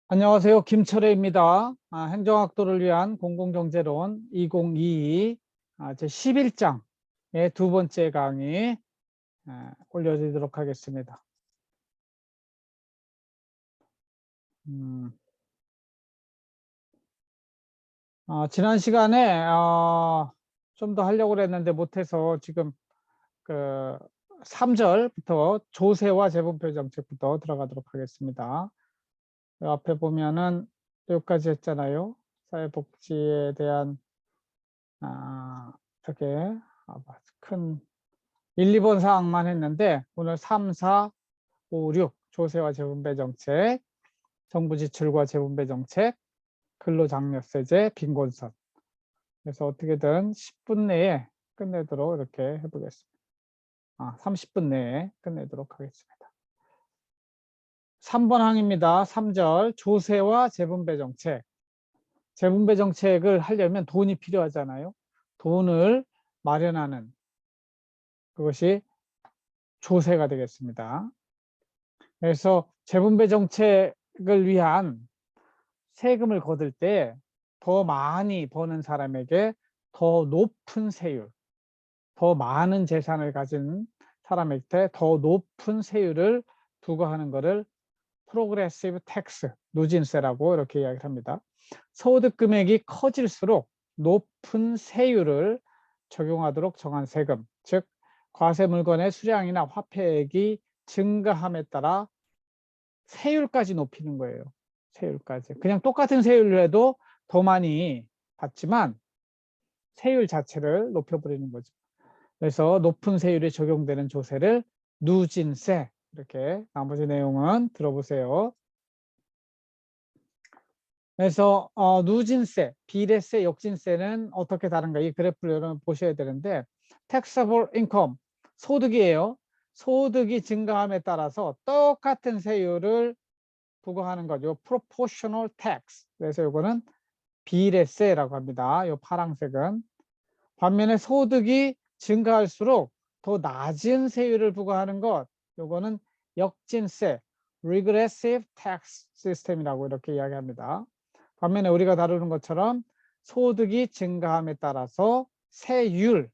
안녕하세요. 김철회입니다. 행정학도를 위한 공공경제론 2022 제 11장의 두 번째 강의 올려드리도록 하겠습니다. 지난 시간에 좀 더 하려고 했는데 못해서 지금 그 3절부터 조세와 재분배 정책부터 들어가도록 하겠습니다. 이 앞에 보면은 여기까지 했잖아요. 사회복지에 대한 이렇게 큰 1, 2번 사항만 했는데 오늘 3, 4, 5, 6 조세와 재분배 정책, 정부 지출과 재분배 정책, 근로장려세제, 빈곤선. 그래서 어떻게든 10분 내에 끝내도록 이렇게 해보겠습니다. 30분 내에 끝내도록 하겠습니다. 3번 항입니다. 3절 조세와 재분배 정책. 재분배 정책을 하려면 돈이 필요하잖아요. 돈을 마련하는 그것이 조세가 되겠습니다. 그래서 재분배 정책을 위한 세금을 거둘 때 더 많이 버는 사람에게 더 높은 세율, 더 많은 재산을 가진 사람한테 더 높은 세율을 부과하는 것을 프로그레시브 텍스, 누진세라고 이렇게 이야기를 합니다. 소득 금액이 커질수록 높은 세율을 적용하도록 정한 세금, 즉 과세 물건의 수량이나 화폐액이 증가함에 따라 세율까지 높이는 거예요. 세율까지. 그냥 똑같은 세율로 해도 더 많이 받지만 세율 자체를 높여버리는 거죠. 그래서 높은 세율이 적용되는 조세를 누진세, 이렇게 나머지 내용은 들어보세요. 그래서 누진세, 비례세, 역진세는 어떻게 다른가, 이 그래프를 여러분 보셔야 되는데, taxable income, 소득이에요. 소득이 증가함에 따라서 똑같은 세율을 부과하는 거죠. proportional tax. 그래서 이거는 비례세라고 합니다. 이 파란색은. 반면에 소득이 증가할수록 더 낮은 세율을 부과하는 것, 이거는 역진세, regressive tax system이라고 이렇게 이야기합니다. 반면에 우리가 다루는 것처럼 소득이 증가함에 따라서 세율이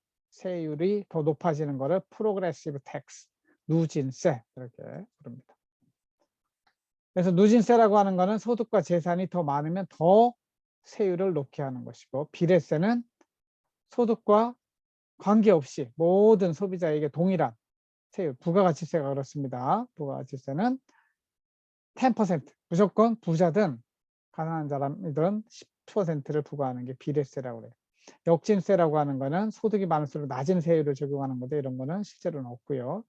더 높아지는 것을 progressive tax, 누진세 이렇게 부릅니다. 그래서 누진세라고 하는 것은 소득과 재산이 더 많으면 더 세율을 높게 하는 것이고, 비례세는 소득과 관계없이 모든 소비자에게 동일한 세율, 부가가치세가 그렇습니다. 부가가치세는 10%, 무조건 부자든 가난한 사람이든 10%를 부과하는 게 비례세라고 그래요. 역진세라고 하는 거는 소득이 많을수록 낮은 세율을 적용하는 건데, 이런 거는 실제로는 없고요.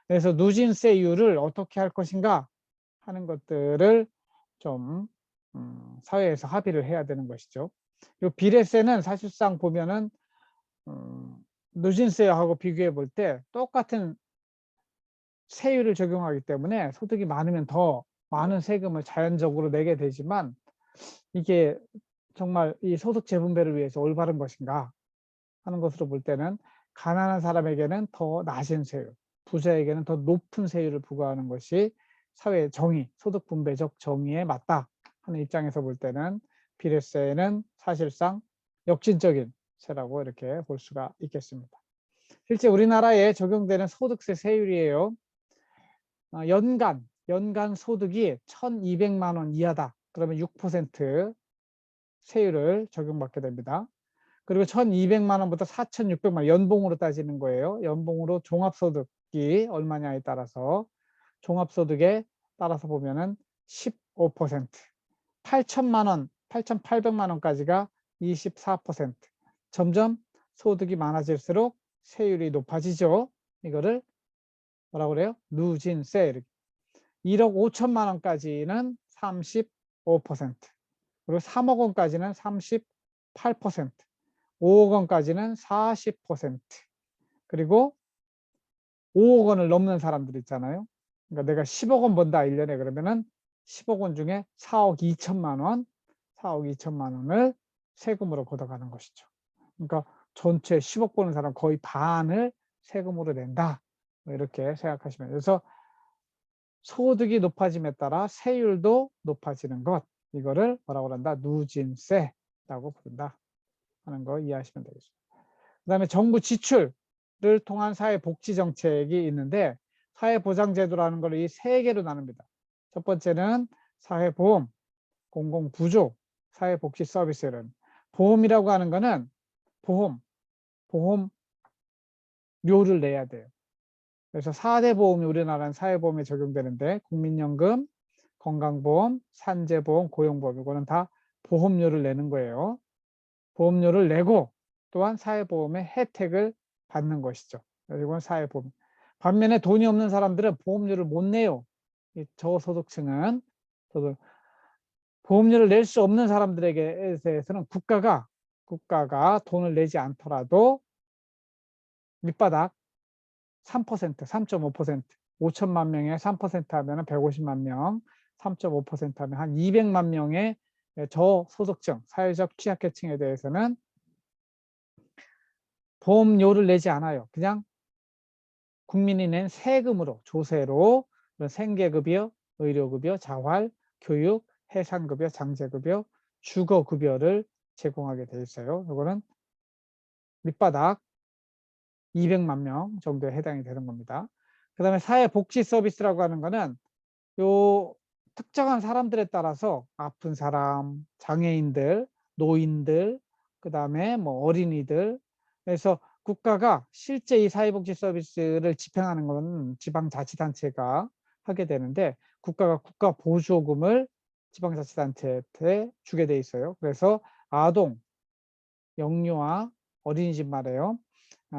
그래서 누진세율을 어떻게 할 것인가 하는 것들을 좀 사회에서 합의를 해야 되는 것이죠. 이 비례세는 사실상 보면은 누진세하고 비교해 볼 때 똑같은 세율을 적용하기 때문에 소득이 많으면 더 많은 세금을 자연적으로 내게 되지만, 이게 정말 이 소득 재분배를 위해서 올바른 것인가 하는 것으로 볼 때는 가난한 사람에게는 더 낮은 세율, 부자에게는 더 높은 세율을 부과하는 것이 사회의 정의, 소득 분배적 정의에 맞다 하는 입장에서 볼 때는 비례세는 사실상 역진적인 세라고 이렇게 볼 수가 있겠습니다. 실제 우리나라에 적용되는 소득세 세율이에요. 연간 소득이 1,200만 원 이하다. 그러면 6% 세율을 적용받게 됩니다. 그리고 1,200만 원부터 4,600만 원, 연봉으로 따지는 거예요. 연봉으로 종합소득이 얼마냐에 따라서, 종합소득에 따라서 보면은 15%, 8천만 원, 8,800만 원까지가 24%. 점점 소득이 많아질수록 세율이 높아지죠. 이거를 뭐라고 그래요? 누진세. 1억 5천만 원까지는 35%, 그리고 3억 원까지는 38%, 5억 원까지는 40%, 그리고 5억 원을 넘는 사람들 있잖아요. 그러니까 내가 10억 원 번다 1년에, 그러면은 10억 원 중에 4억 2천만 원, 4억 2천만 원을 세금으로 걷어가는 것이죠. 그러니까 전체 10억 버는 사람 거의 반을 세금으로 낸다, 이렇게 생각하시면 돼요. 그래서 소득이 높아짐에 따라 세율도 높아지는 것, 이거를 뭐라고 그런다? 누진세라고 부른다 하는 거 이해하시면 되겠습니다. 그다음에 정부 지출을 통한 사회복지정책이 있는데 사회보장제도라는 걸 이 세 개로 나눕니다. 첫 번째는 사회보험, 공공부조, 사회복지 서비스는 보험이라고 하는 거는 보험료를 내야 돼요. 그래서 4대 보험이 우리나라는 사회보험에 적용되는데 국민연금, 건강보험, 산재보험, 고용보험 이거는 다 보험료를 내는 거예요. 보험료를 내고 또한 사회보험의 혜택을 받는 것이죠. 이건 사회보험. 반면에 돈이 없는 사람들은 보험료를 못 내요. 이 저소득층은 보험료를 낼 수 없는 사람들에게 대해서는 국가가 돈을 내지 않더라도 밑바닥 3%, 3.5%, 5천만 명에 3% 하면 150만 명, 3.5% 하면 한 200만 명의 저소득층, 사회적 취약계층에 대해서는 보험료를 내지 않아요. 그냥 국민이 낸 세금으로, 조세로 생계급여, 의료급여, 자활, 교육, 해상급여, 장제급여, 주거급여를 제공하게 돼 있어요. 이거는 밑바닥 200만 명 정도에 해당이 되는 겁니다. 그 다음에 사회복지 서비스라고 하는 거는 요 특정한 사람들에 따라서 아픈 사람, 장애인들, 노인들, 그 다음에 뭐 어린이들, 그래서 국가가 실제 이 사회복지 서비스를 집행하는 건 지방자치단체가 하게 되는데 국가가 국가 보조금을 지방자치단체에 주게 돼 있어요. 그래서 아동, 영유아, 어린이집 말이에요.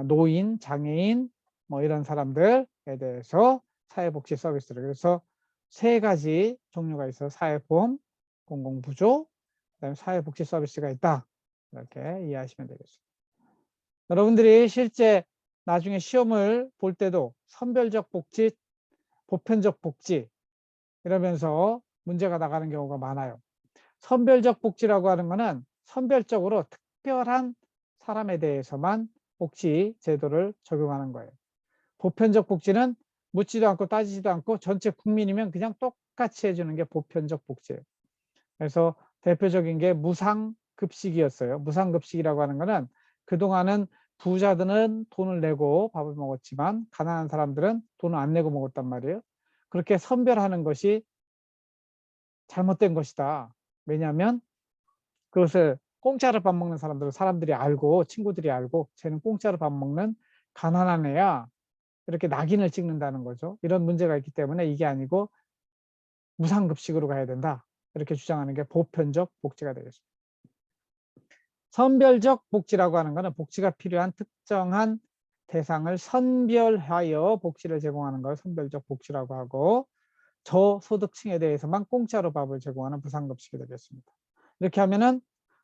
노인, 장애인 뭐 이런 사람들에 대해서 사회복지 서비스를 그래서 세 가지 종류가 있어요. 사회보험, 공공부조, 그다음에 사회복지 서비스가 있다. 이렇게 이해하시면 되겠습니다. 여러분들이 실제 나중에 시험을 볼 때도 선별적 복지, 보편적 복지 이러면서 문제가 나가는 경우가 많아요. 선별적 복지라고 하는 것은 선별적으로 특별한 사람에 대해서만 복지 제도를 적용하는 거예요. 보편적 복지는 묻지도 않고 따지지도 않고 전체 국민이면 그냥 똑같이 해주는 게 보편적 복지예요. 그래서 대표적인 게 무상급식이었어요. 무상급식이라고 하는 것은 그동안은 부자들은 돈을 내고 밥을 먹었지만 가난한 사람들은 돈을 안 내고 먹었단 말이에요. 그렇게 선별하는 것이 잘못된 것이다. 왜냐하면 그것을 공짜로 밥 먹는 사람들이 알고 친구들이 알고 쟤는 공짜로 밥 먹는 가난한 애야. 이렇게 낙인을 찍는다는 거죠. 이런 문제가 있기 때문에 이게 아니고 무상급식으로 가야 된다. 이렇게 주장하는 게 보편적 복지가 되겠습니다. 선별적 복지라고 하는 것은 복지가 필요한 특정한 대상을 선별하여 복지를 제공하는 걸 선별적 복지라고 하고 저소득층에 대해서만 공짜로 밥을 제공하는 무상급식이 되겠습니다. 이렇게 하면은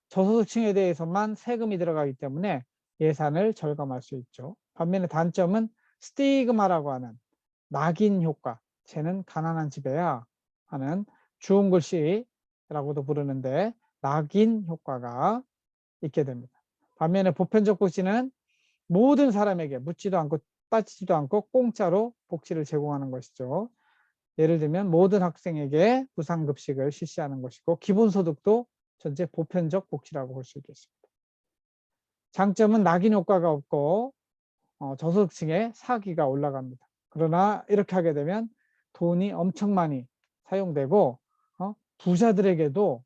저소득층에 대해서만 세금이 들어가기 때문에 예산을 절감할 수 있죠. 반면에 단점은 스티그마라고 하는 낙인 효과, 쟤는 가난한 집애야 하는 주운 글씨라고도 부르는데 낙인 효과가 있게 됩니다. 반면에 보편적 복지는 모든 사람에게 묻지도 않고 따지지도 않고 공짜로 복지를 제공하는 것이죠. 예를 들면 모든 학생에게 무상급식을 실시하는 것이고 기본소득도 전체 보편적 복지라고 볼 수 있겠습니다. 장점은 낙인 효과가 없고 저소득층의 사기가 올라갑니다. 그러나 이렇게 하게 되면 돈이 엄청 많이 사용되고 부자들에게도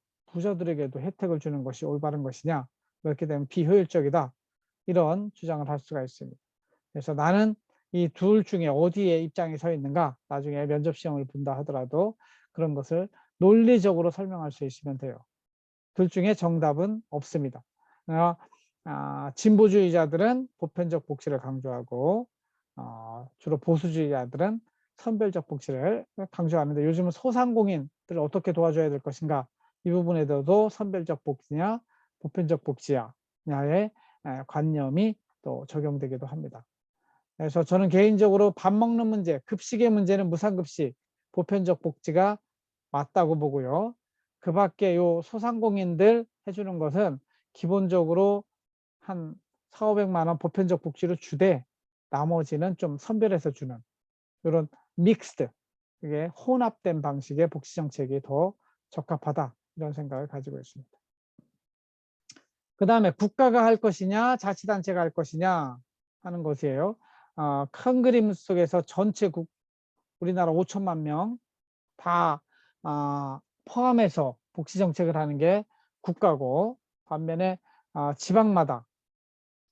혜택을 주는 것이 올바른 것이냐 이렇게 되면 비효율적이다 이런 주장을 할 수가 있습니다. 그래서 나는 이 둘 중에 어디에 입장에 서 있는가 나중에 면접 시험을 본다 하더라도 그런 것을 논리적으로 설명할 수 있으면 돼요. 둘 중에 정답은 없습니다. 진보주의자들은 보편적 복지를 강조하고 주로 보수주의자들은 선별적 복지를 강조하는데 요즘은 소상공인들을 어떻게 도와줘야 될 것인가 이 부분에 대해서도 선별적 복지냐 보편적 복지냐의 관념이 또 적용되기도 합니다. 그래서 저는 개인적으로 밥 먹는 문제, 급식의 문제는 무상급식, 보편적 복지가 맞다고 보고요. 그 밖에 요 소상공인들 해주는 것은 기본적으로 한 4,500만 원 보편적 복지로 주되 나머지는 좀 선별해서 주는 이런 믹스드, 이게 혼합된 방식의 복지 정책이 더 적합하다. 이런 생각을 가지고 있습니다. 그 다음에 국가가 할 것이냐 자치단체가 할 것이냐 하는 것이에요. 큰 그림 속에서 전체 우리나라 5천만 명 다 포함해서 복지정책을 하는 게 국가고, 반면에 지방마다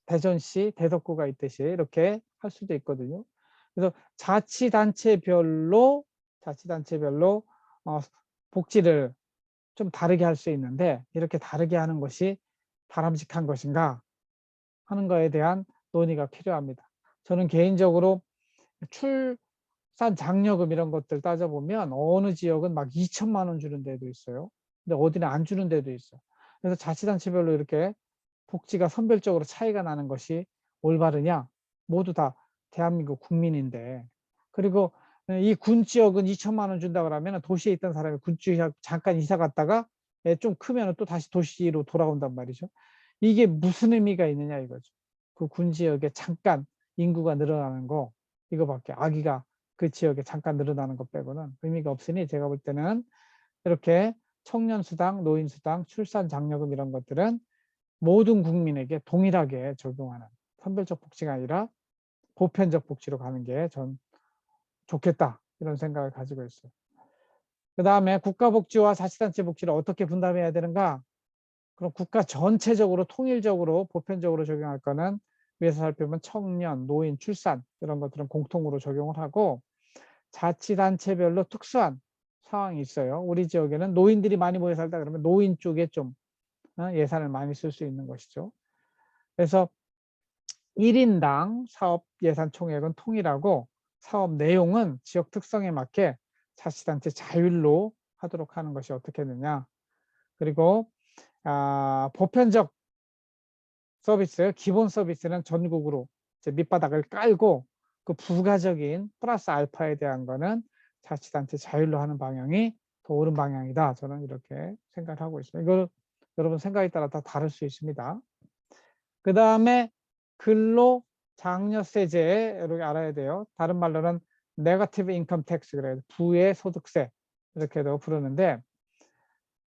대전시, 대덕구가 있듯이 이렇게 할 수도 있거든요. 그래서 자치단체별로 복지를 좀 다르게 할 수 있는데, 이렇게 다르게 하는 것이 바람직한 것인가 하는 거에 대한 논의가 필요합니다. 저는 개인적으로 출산 장려금 이런 것들 따져보면 어느 지역은 막 2천만 원 주는 데도 있어요. 근데 어디는 안 주는 데도 있어요. 그래서 자치단체별로 이렇게 복지가 선별적으로 차이가 나는 것이 올바르냐? 모두 다 대한민국 국민인데. 그리고 이 군 지역은 2천만 원 준다 그러면 도시에 있던 사람이 군 지역 잠깐 이사 갔다가 좀 크면 또 다시 도시로 돌아온단 말이죠. 이게 무슨 의미가 있느냐 이거죠. 그 군 지역에 잠깐 인구가 늘어나는 거, 이거밖에, 아기가 그 지역에 잠깐 늘어나는 것 빼고는 의미가 없으니, 제가 볼 때는 이렇게 청년수당, 노인수당, 출산장려금 이런 것들은 모든 국민에게 동일하게 적용하는 선별적 복지가 아니라 보편적 복지로 가는 게 전 좋겠다, 이런 생각을 가지고 있어요. 그 다음에 국가복지와 자치단체 복지를 어떻게 분담해야 되는가? 그럼 국가 전체적으로 통일적으로 보편적으로 적용할 거는 위에서 살펴보면 청년, 노인, 출산 이런 것들은 공통으로 적용을 하고, 자치단체별로 특수한 상황이 있어요. 우리 지역에는 노인들이 많이 모여 살다 그러면 노인 쪽에 좀 예산을 많이 쓸 수 있는 것이죠. 그래서 1인당 사업 예산 총액은 통일하고, 사업 내용은 지역 특성에 맞게 자치단체 자율로 하도록 하는 것이 어떻게 되느냐. 그리고 보편적 서비스, 기본 서비스는 전국으로 이제 밑바닥을 깔고, 그 부가적인 플러스 알파에 대한 거는 자치단체 자율로 하는 방향이 더 옳은 방향이다. 저는 이렇게 생각을 하고 있습니다. 이거 여러분 생각에 따라 다 다를 수 있습니다. 그 다음에 근로장려세제, 이렇게 알아야 돼요. 다른 말로는 네거티브 인컴 텍스, 그래요. 부의 소득세 이렇게도 부르는데,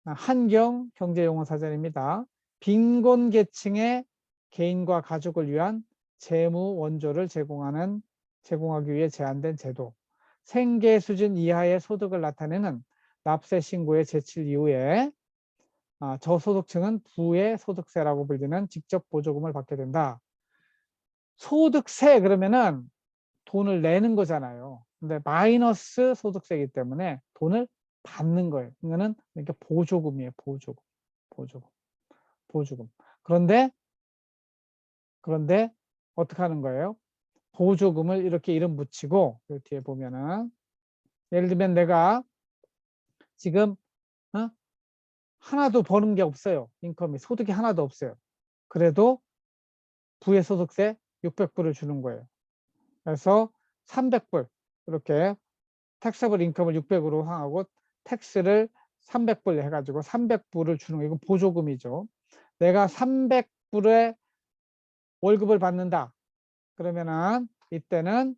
한경 경제용어사전입니다. 빈곤 계층의 개인과 가족을 위한 재무 원조를 제공하기 위해 제한된 제도. 생계 수준 이하의 소득을 나타내는 납세 신고의 제출 이후에 저소득층은 부의 소득세라고 불리는 직접 보조금을 받게 된다. 소득세 그러면은 돈을 내는 거잖아요. 근데 마이너스 소득세이기 때문에 돈을 받는 거예요. 이거는 그러니까 보조금이에요. 보조금. 그런데 어떻게 하는 거예요? 보조금을 이렇게 이름 붙이고, 그 뒤에 보면은 예를 들면 내가 지금 하나도 버는 게 없어요. 인컴이, 소득이 하나도 없어요. 그래도 부의 소득세 600불을 주는 거예요. 그래서 300불, 이렇게 택서블 인컴을 600으로 하고 텍스를 300불 해가지고 300불을 주는 거, 이건 보조금이죠. 내가 300불의 월급을 받는다 그러면은 이때는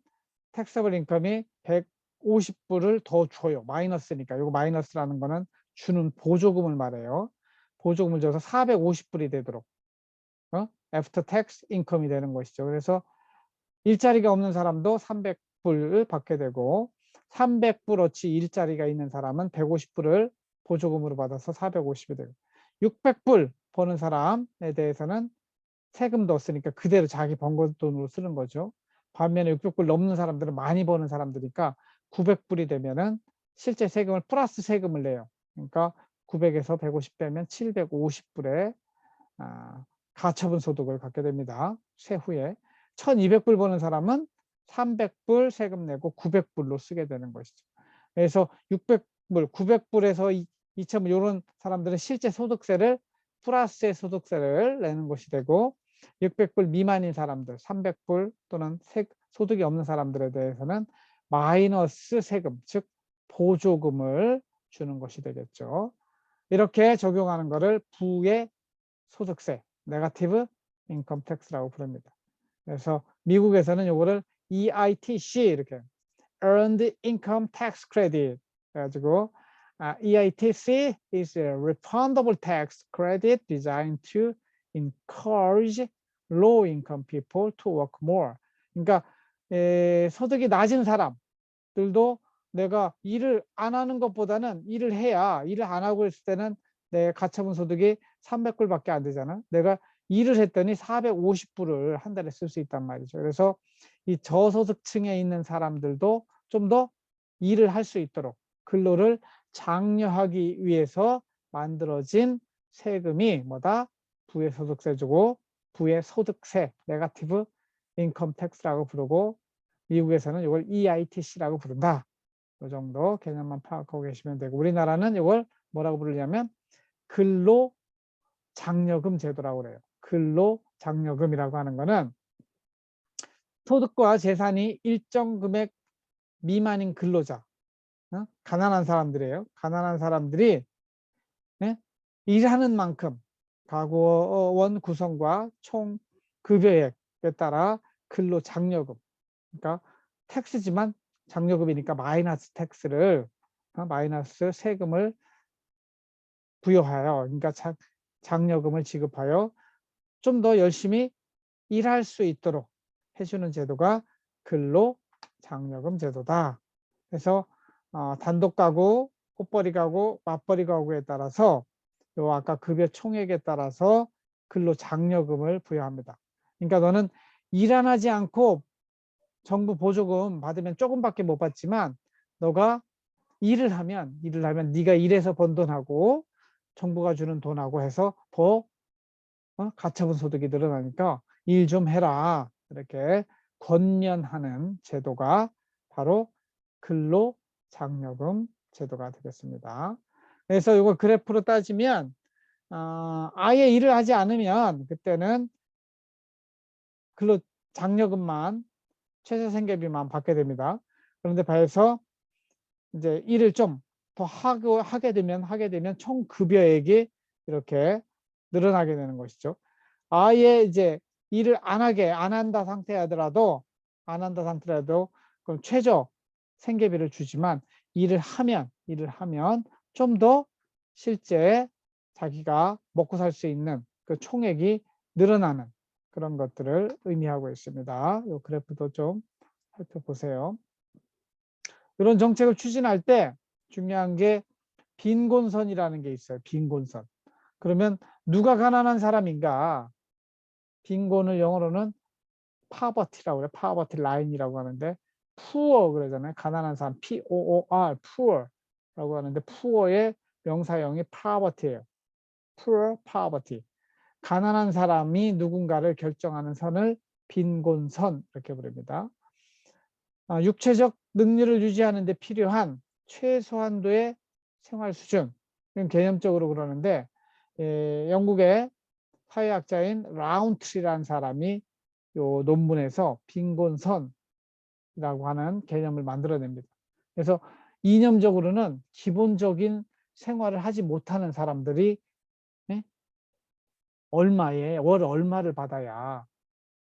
택서블 인컴이 150불을 더 줘요. 마이너스니까. 이거 마이너스라는 거는 주는 보조금을 말해요. 보조금을 줘서 450불이 되도록 애프터 텍스 인컴이 되는 것이죠. 그래서 일자리가 없는 사람도 300불을 받게 되고, 300불어치 일자리가 있는 사람은 150불을 보조금으로 받아서 450이 되고, 600불 버는 사람에 대해서는 세금도 없으니까 그대로 자기 번 돈으로 쓰는 거죠. 반면에 600불 넘는 사람들은 많이 버는 사람들이니까 900불이 되면은 실제 세금을 플러스 세금을 내요. 그러니까 900에서 150 빼면 750불의 가처분 소득을 갖게 됩니다. 세후에. 1200불 버는 사람은 300불 세금 내고 900불로 쓰게 되는 것이죠. 그래서 600불, 900불에서 2000불 이런 사람들은 실제 소득세를 플러스의 소득세를 내는 것이 되고, 600불 미만인 사람들, 300불 또는 소득이 없는 사람들에 대해서는 마이너스 세금, 즉 보조금을 주는 것이 되겠죠. 이렇게 적용하는 것을 부의 소득세, 네거티브 인컴 텍스라고 부릅니다. 그래서 미국에서는 이거를 EITC, 이렇게 Earned Income Tax Credit 해가지고 EITC is a refundable tax credit designed to encourage low-income people to work more. 그러니까 소득이 낮은 사람들도 내가 일을 안 하는 것보다는 일을 해야, 일을 안 하고 있을 때는 내 가처분 소득이 300불밖에 안 되잖아. 내가 일을 했더니 450불을 한 달에 쓸 수 있단 말이죠. 그래서 이 저소득층에 있는 사람들도 좀 더 일을 할 수 있도록 근로를 장려하기 위해서 만들어진 세금이 뭐다? 부의소득세주고 부의소득세, 네거티브 인컴 텍스라고 부르고 미국에서는 이걸 EITC라고 부른다. 이 정도 개념만 파악하고 계시면 되고 우리나라는 이걸 뭐라고 부르냐면 근로장려금 제도라고 그래요. 근로장려금이라고 하는 거는 소득과 재산이 일정 금액 미만인 근로자, 가난한 사람들이에요. 가난한 사람들이 일하는 만큼 가구원 구성과 총 급여액에 따라 근로장려금, 그러니까 텍스지만 장려금이니까 마이너스 텍스를 마이너스 세금을 부여하여, 그러니까 장려금을 지급하여 좀 더 열심히 일할 수 있도록 해주는 제도가 근로장려금 제도다. 그래서 단독 가구, 꽃벌이 가구, 맞벌이 가구에 따라서 요 아까 급여 총액에 따라서 근로장려금을 부여합니다. 그러니까 너는 일 안 하지 않고 정부 보조금 받으면 조금밖에 못 받지만 너가 일을 하면 네가 일해서 번 돈하고 정부가 주는 돈하고 해서 더 가처분 소득이 늘어나니까 일 좀 해라 이렇게 권면하는 제도가 바로 근로장려금 제도가 되겠습니다. 그래서 이거 그래프로 따지면 아예 일을 하지 않으면 그때는 근로장려금만 최저생계비만 받게 됩니다. 그런데 봐서 이제 일을 좀 더 하게 되면 총 급여액이 이렇게 늘어나게 되는 것이죠. 아예 이제 일을 안 한다 상태라도 그럼 최저 생계비를 주지만 일을 하면 좀 더 실제 자기가 먹고 살 수 있는 그 총액이 늘어나는 그런 것들을 의미하고 있습니다. 이 그래프도 좀 살펴보세요. 이런 정책을 추진할 때 중요한 게 빈곤선이라는 게 있어요. 빈곤선. 그러면 누가 가난한 사람인가? 빈곤을 영어로는 poverty라고 해요. poverty line이라고 하는데 poor 그러잖아요. 가난한 사람 P-O-O-R poor라고 하는데 poor의 명사형이 poverty예요. poor, poverty. 가난한 사람이 누군가를 결정하는 선을 빈곤선 이렇게 부릅니다. 육체적 능률을 유지하는 데 필요한 최소한도의 생활 수준, 개념적으로 그러는데 영국의 사회학자인 라운트리라는 사람이 요 논문에서 빈곤선이라고 하는 개념을 만들어냅니다. 그래서 이념적으로는 기본적인 생활을 하지 못하는 사람들이 월 얼마를 받아야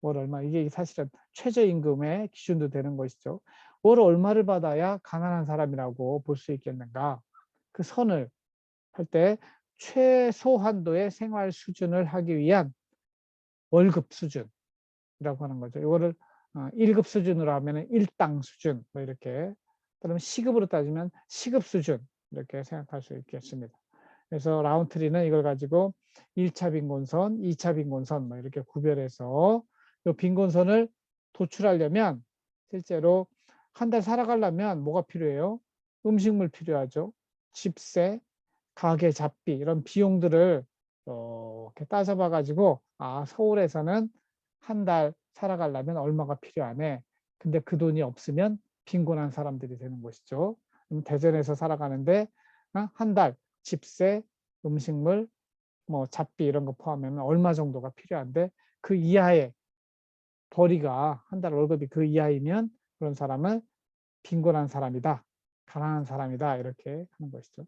월 얼마, 이게 사실은 최저임금의 기준도 되는 것이죠. 월 얼마를 받아야 가난한 사람이라고 볼 수 있겠는가? 그 선을 할 때 최소한도의 생활 수준을 하기 위한 월급 수준이라고 하는 거죠. 이거를 1급 수준으로 하면 일당 수준, 뭐 이렇게, 그러면 시급으로 따지면 시급 수준, 이렇게 생각할 수 있겠습니다. 그래서 라운트리는 이걸 가지고 1차 빈곤선, 2차 빈곤선, 뭐 이렇게 구별해서 이 빈곤선을 도출하려면 실제로 한 달 살아가려면 뭐가 필요해요? 음식물 필요하죠. 집세, 가게 잡비 이런 비용들을 이렇게 따져봐 가지고 서울에서는 한 달 살아가려면 얼마가 필요하네. 근데 그 돈이 없으면 빈곤한 사람들이 되는 것이죠. 그럼 대전에서 살아가는데 한 달 집세, 음식물, 뭐 잡비 이런 거 포함하면 얼마 정도가 필요한데 그 이하의 벌이가 한 달 월급이 그 이하이면 그런 사람은 빈곤한 사람이다, 가난한 사람이다 이렇게 하는 것이죠.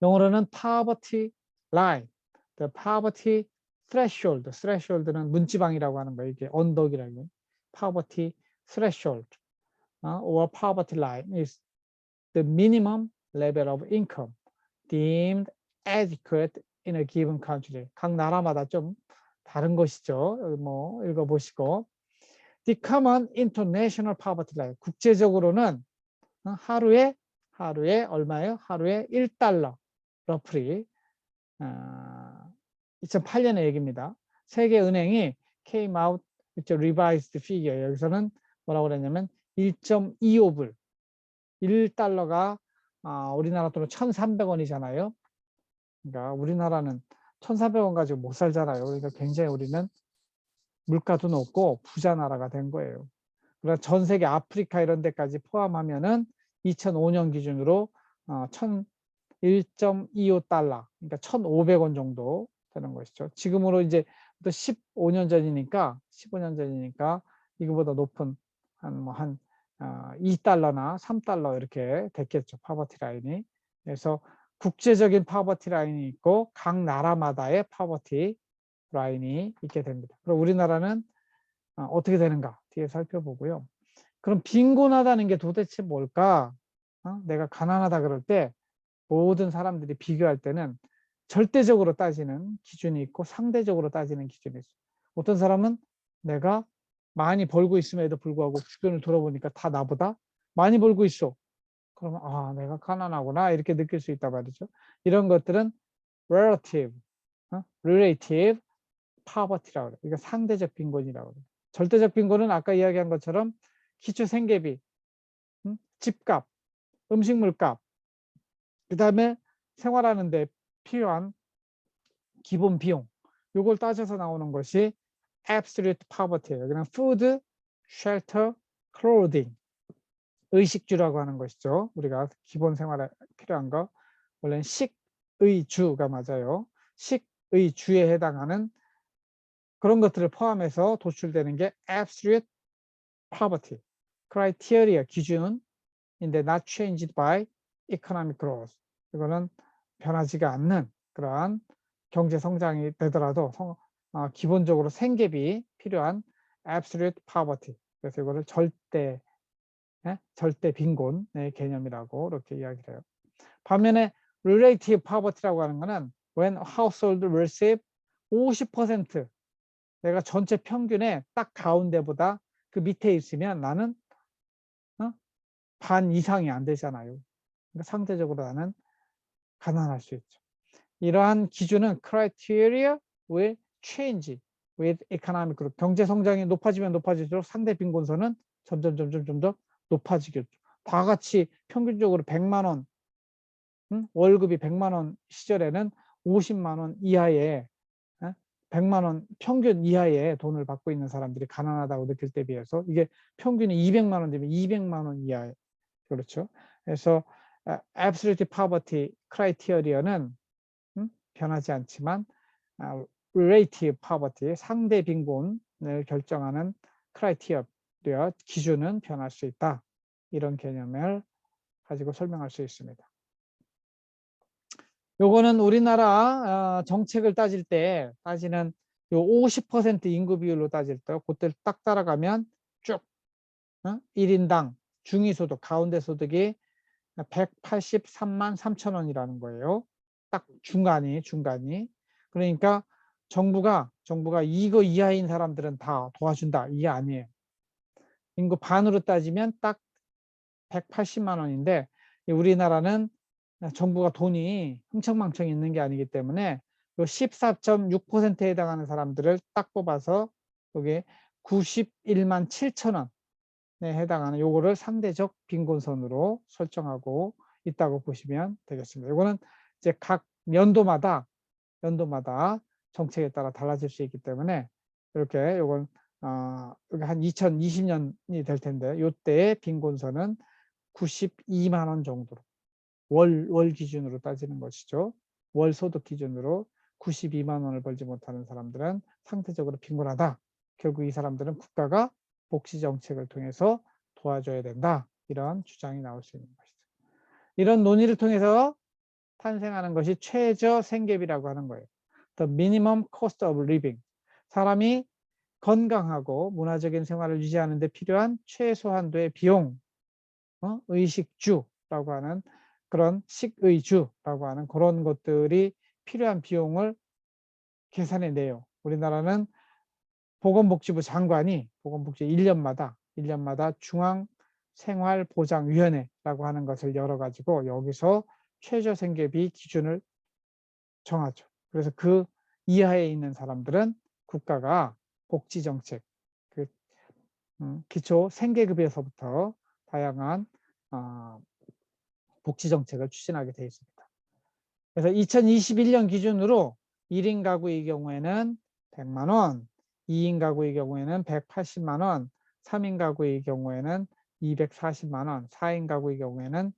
영어로는 poverty line, the poverty threshold. threshold는 문지방이라고 하는 거예요. 이게 언덕이라고 해요. poverty threshold or poverty line is the minimum level of income deemed adequate in a given country. 각 나라마다 좀 다른 것이죠. 여기 뭐 읽어보시고. The common international poverty line. 국제적으로는 하루에 얼마예요? 하루에 1달러. roughly. 2008년의 얘기입니다. 세계은행이 came out with a revised figure. 여기서는 뭐라고 그랬냐면 1.25불. 1달러가 우리나라 돈으로 1,300원이잖아요. 그러니까 우리나라는 1,400원 가지고 못 살잖아요. 그러니까 굉장히 우리는 물가도 높고 부자 나라가 된 거예요. 그러나 전 세계 아프리카 이런 데까지 포함하면은 2005년 기준으로 1.25달러, 그러니까 1,500원 정도 되는 것이죠. 지금으로 이제 또 15년 전이니까 이거보다 높은 한 2달러나 3달러 이렇게 됐겠죠. 파버티 라인이. 그래서 국제적인 파버티 라인이 있고 각 나라마다의 파버티 라인이 있게 됩니다. 그럼 우리나라는 어떻게 되는가 뒤에 살펴보고요. 그럼 빈곤하다는 게 도대체 뭘까? 내가 가난하다 그럴 때 모든 사람들이 비교할 때는 절대적으로 따지는 기준이 있고 상대적으로 따지는 기준이 있어요. 어떤 사람은 내가 많이 벌고 있음에도 불구하고 주변을 돌아보니까 다 나보다 많이 벌고 있어. 그러면 내가 가난하구나 이렇게 느낄 수 있단 말이죠. 이런 것들은 relative poverty라고 그래요. 이거 상대적 빈곤이라고 그래요. 절대적 빈곤은 아까 이야기한 것처럼 기초 생계비, 집값, 음식물값, 그 다음에 생활하는 데 필요한 기본 비용, 이걸 따져서 나오는 것이 absolute poverty예요. 그냥 food, shelter, clothing, 의식주라고 하는 것이죠. 우리가 기본 생활에 필요한 거. 원래는 식의주가 맞아요. 식의주에 해당하는 그런 것들을 포함해서 도출되는 게 absolute poverty, criteria, 기준인데 not changed by economic growth. 이거는 변하지가 않는 그러한 경제 성장이 되더라도 기본적으로 생계비 필요한 absolute poverty. 그래서 이거를 절대 빈곤의 개념이라고 이렇게 이야기를 해요. 반면에 relative poverty라고 하는 거는 when household receive 50%, 내가 전체 평균의 딱 가운데보다 그 밑에 있으면 나는 반 이상이 안 되잖아요. 그러니까 상대적으로 나는 가난할 수 있죠. 이러한 기준은 criteria will change with economic growth. 경제 성장이 높아지면 높아질수록 상대 빈곤선은 점점 더 높아지겠죠. 다 같이 평균적으로 100만 원, 월급이 100만 원 시절에는 50만 원 이하의 100만 원 평균 이하의 돈을 받고 있는 사람들이 가난하다고 느낄 때 비해서 이게 평균이 200만 원 되면 200만 원 이하의, 그렇죠. 그래서 absolute poverty criteria는 변하지 않지만 relative poverty, 상대 빈곤을 결정하는 criteria, 기준은 변할 수 있다. 이런 개념을 가지고 설명할 수 있습니다. 요거는 우리나라 정책을 따지는 요 50% 인구 비율로 따질 때 그때를 딱 따라가면 쭉 1인당 중위소득, 가운데 소득이 183만 3천 원이라는 거예요. 딱 중간이. 그러니까 정부가 이거 이하인 사람들은 다 도와준다, 이게 아니에요. 인구 반으로 따지면 딱 180만 원인데 우리나라는 정부가 돈이 흥청망청 있는 게 아니기 때문에 14.6%에 해당하는 사람들을 딱 뽑아서 여기 91만 7천 원에 해당하는 요거를 상대적 빈곤선으로 설정하고 있다고 보시면 되겠습니다. 이거는 이제 각 연도마다 정책에 따라 달라질 수 있기 때문에 이렇게 요건 여기 한 2020년이 될 텐데 요때의 빈곤선은 92만 원 정도로 월 기준으로 따지는 것이죠. 월 소득 기준으로 92만 원을 벌지 못하는 사람들은 상대적으로 빈곤하다. 결국 이 사람들은 국가가 복지 정책을 통해서 도와줘야 된다. 이런 주장이 나올 수 있는 것이죠. 이런 논의를 통해서 탄생하는 것이 최저 생계비라고 하는 거예요. The minimum cost of living. 사람이 건강하고 문화적인 생활을 유지하는 데 필요한 최소한도의 비용, 의식주라고 하는 그런 식의주라고 하는 그런 것들이 필요한 비용을 계산해 내요. 우리나라는 보건복지부 장관이 보건복지 1년마다 중앙생활보장위원회라고 하는 것을 열어가지고 여기서 최저생계비 기준을 정하죠. 그래서 그 이하에 있는 사람들은 국가가 복지정책, 그 기초생계급여서부터 다양한 복지정책을 추진하게 되어 있습니다. 그래서 2021년 기준으로 1인 가구의 경우에는 100만 원, 2인 가구의 경우에는 180만 원, 3인 가구의 경우에는 240만 원, 4인 가구의 경우에는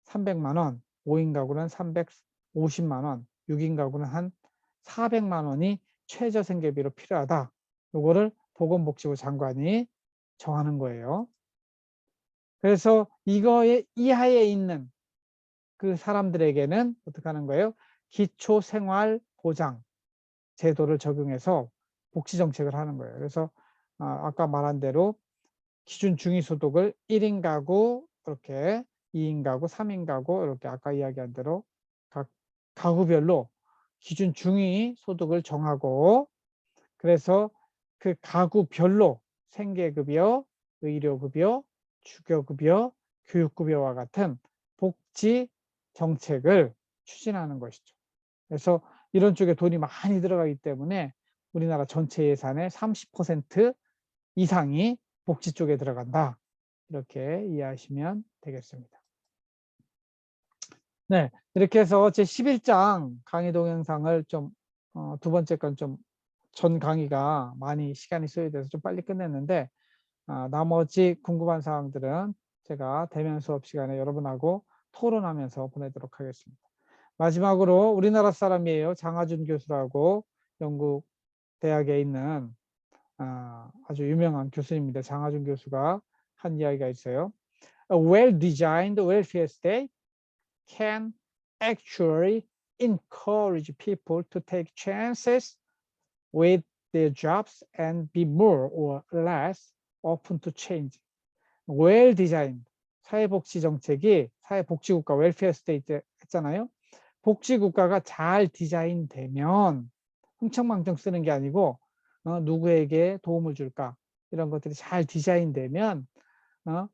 300만 원, 5인 가구는 350만 원, 6인 가구는 한 400만 원이 최저생계비로 필요하다. 이거를 보건복지부 장관이 정하는 거예요. 그래서 이거에 이하에 있는 그 사람들에게는 어떻게 하는 거예요? 기초생활보장 제도를 적용해서 복지정책을 하는 거예요. 그래서 아까 말한 대로 기준 중위소득을 1인 가구 이렇게 2인 가구, 3인 가구 이렇게 아까 이야기한 대로 각 가구별로 기준 중위 소득을 정하고 그래서 그 가구별로 생계급여, 의료급여, 주거급여, 교육급여와 같은 복지 정책을 추진하는 것이죠. 그래서 이런 쪽에 돈이 많이 들어가기 때문에 우리나라 전체 예산의 30% 이상이 복지 쪽에 들어간다. 이렇게 이해하시면 되겠습니다. 네, 이렇게 해서 제 11장 강의 동영상을 좀 두 번째 건 좀 전 강의가 많이 시간이 소요돼서 좀 빨리 끝냈는데 나머지 궁금한 사항들은 제가 대면 수업 시간에 여러분하고 토론하면서 보내도록 하겠습니다. 마지막으로 우리나라 사람이에요. 장하준 교수라고 영국 대학에 있는 아주 유명한 교수입니다. 장하준 교수가 한 이야기가 있어요. A well-designed welfare state can actually encourage people to take chances with their jobs and be more or less open to change. well-designed 사회복지정책이 사회복지국가 웰페어 스테이트 했잖아요. 복지국가가 잘 디자인되면 흥청망청 쓰는 게 아니고 누구에게 도움을 줄까 이런 것들이 잘 디자인되면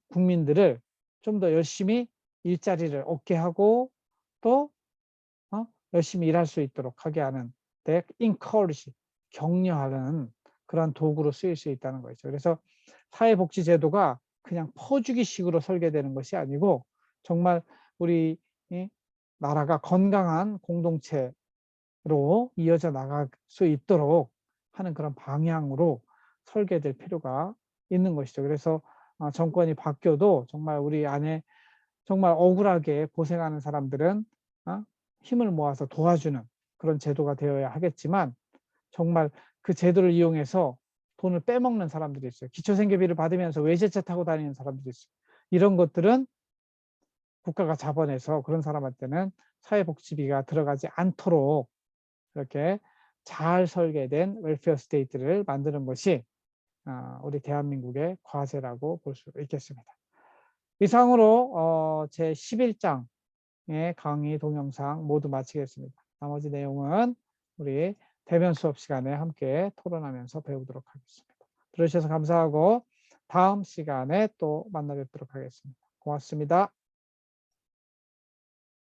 국민들을 좀 더 열심히 일자리를 얻게 하고 또 열심히 일할 수 있도록 하게 하는 encourage, 격려하는 그런 도구로 쓰일 수 있다는 거죠. 그래서 사회복지제도가 그냥 퍼주기식으로 설계되는 것이 아니고 정말 우리 나라가 건강한 공동체로 이어져 나갈 수 있도록 하는 그런 방향으로 설계될 필요가 있는 것이죠. 그래서 정권이 바뀌어도 정말 우리 안에 정말 억울하게 고생하는 사람들은 힘을 모아서 도와주는 그런 제도가 되어야 하겠지만 정말 그 제도를 이용해서 돈을 빼먹는 사람들이 있어요. 기초생계비를 받으면서 외제차 타고 다니는 사람들이 있어요. 이런 것들은 국가가 자본해서 그런 사람한테는 사회복지비가 들어가지 않도록 이렇게 잘 설계된 웰페어 스테이트를 만드는 것이 우리 대한민국의 과제라고 볼 수 있겠습니다. 이상으로 제 11장의 강의 동영상 모두 마치겠습니다. 나머지 내용은 우리 대면 수업 시간에 함께 토론하면서 배우도록 하겠습니다. 들어주셔서 감사하고 다음 시간에 또 만나 뵙도록 하겠습니다. 고맙습니다.